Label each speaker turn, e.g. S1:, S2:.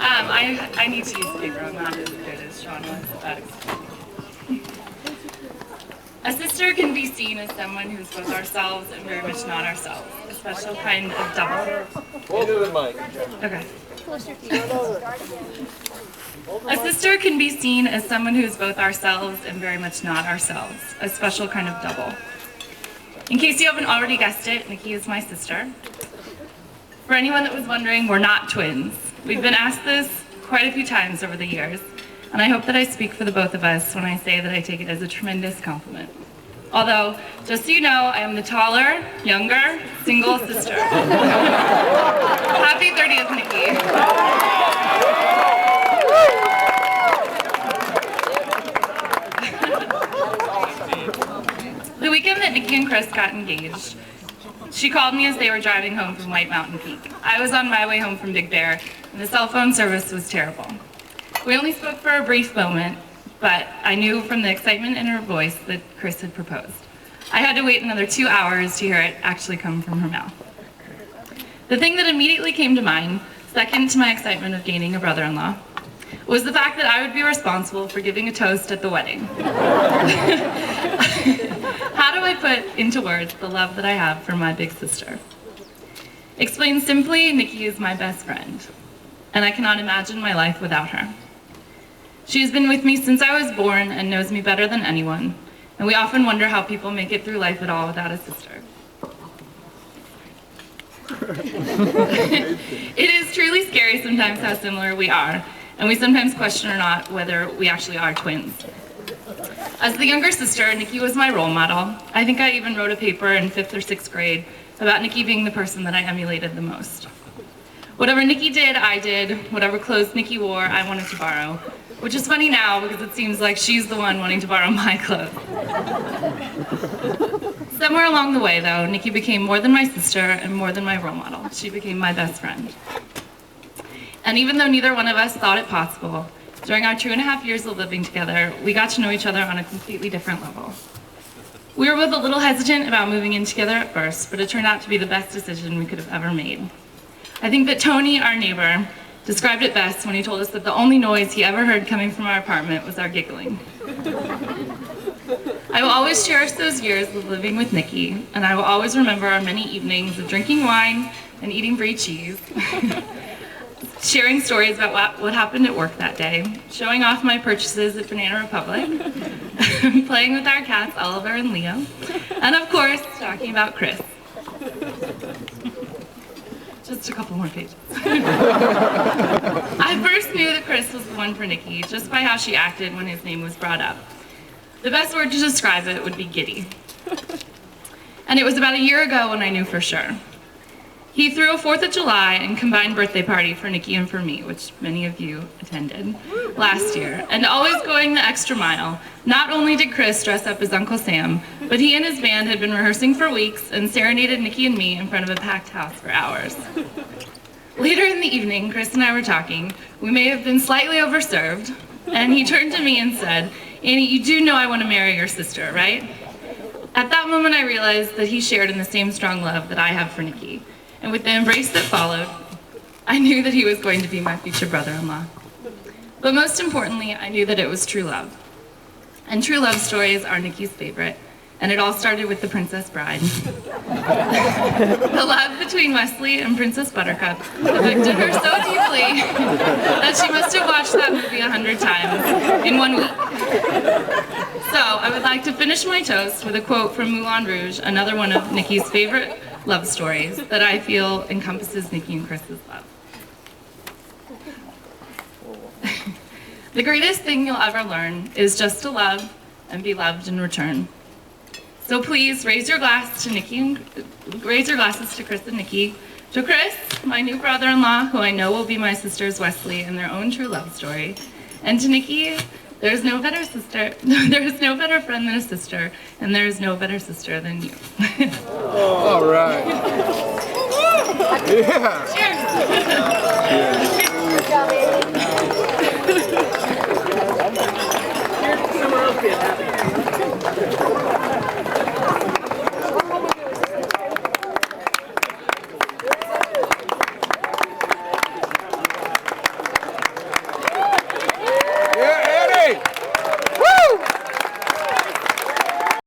S1: I need to use paper. I'm not as good as Sean was at explaining. A sister can be seen as someone who's both ourselves and very much not ourselves. A special kind of double.
S2: Into the mic.
S1: Okay. A sister can be seen as someone who's both ourselves and very much not ourselves. A special kind of double. In case you haven't already guessed it, Nikki is my sister. For anyone that was wondering, we're not twins. We've been asked this quite a few times over the years, and I hope that I speak for the both of us when I say that I take it as a tremendous compliment. Although, just so you know, I am the taller, younger, single sister. Happy 30th, Nikki. The weekend that Nikki and Chris got engaged, she called me as they were driving home from White Mountain Peak. I was on my way home from Big Bear, and the cell phone service was terrible. We only spoke for a brief moment, but I knew from the excitement in her voice that Chris had proposed. I had to wait another 2 hours to hear it actually come from her mouth. The thing that immediately came to mind, second to my excitement of gaining a brother-in-law, was the fact that I would be responsible for giving a toast at the wedding. How do I put into words the love that I have for my big sister? Explained simply, Nikki is my best friend, and I cannot imagine my life without her. She has been with me since I was born and knows me better than anyone, and we often wonder how people make it through life at all without a sister. It is truly scary sometimes how similar we are, and we sometimes question or not whether we actually are twins. As the younger sister, Nikki was my role model. I think I even wrote a paper in 5th or 6th grade about Nikki being the person that I emulated the most. Whatever Nikki did, I did. Whatever clothes Nikki wore, I wanted to borrow. Which is funny now because it seems like she's the one wanting to borrow my clothes. Somewhere along the way, though, Nikki became more than my sister and more than my role model. She became my best friend. And even though neither one of us thought it possible, during our 2.5 years of living together, we got to know each other on a completely different level. We were both a little hesitant about moving in together at first, but it turned out to be the best decision we could have ever made. I think that Tony, our neighbor, described it best when he told us that the only noise he ever heard coming from our apartment was our giggling. I will always cherish those years of living with Nikki, and I will always remember our many evenings of drinking wine and eating brie cheese, sharing stories about what happened at work that day, showing off my purchases at Banana Republic, playing with our cats Oliver and Leo, and of course, talking about Chris. Just a couple more pages. I first knew that Chris was the one for Nikki just by how she acted when his name was brought up. The best word to describe it would be giddy. And it was about a year ago when I knew for sure. He threw a 4th of July and combined birthday party for Nikki and for me, which many of you attended last year. And always going the extra mile, not only did Chris dress up as Uncle Sam, but he and his band had been rehearsing for weeks and serenaded Nikki and me in front of a packed house for hours. Later in the evening, Chris and I were talking. We may have been slightly overserved, and he turned to me and said, "Annie, you do know I want to marry your sister, right?" At that moment, I realized that he shared in the same strong love that I have for Nikki. And with the embrace that followed, I knew that he was going to be my future brother-in-law. But most importantly, I knew that it was true love. And true love stories are Nikki's favorite, and it all started with The Princess Bride. The love between Wesley and Princess Buttercup affected her so deeply that she must have watched that movie 100 times in 1 week. So I would like to finish my toast with a quote from Moulin Rouge, another one of Nikki's favorite love stories that I feel encompasses Nikki and Chris's love. The greatest thing you'll ever learn is just to love and be loved in return. So please raise your glasses to Chris and Nikki. To Chris, my new brother-in-law, who I know will be my sisters Wesley in their own true love story. And to Nikki, there is no better friend than a sister, and there is no better sister than you.
S2: All right. Yeah.
S1: Cheers.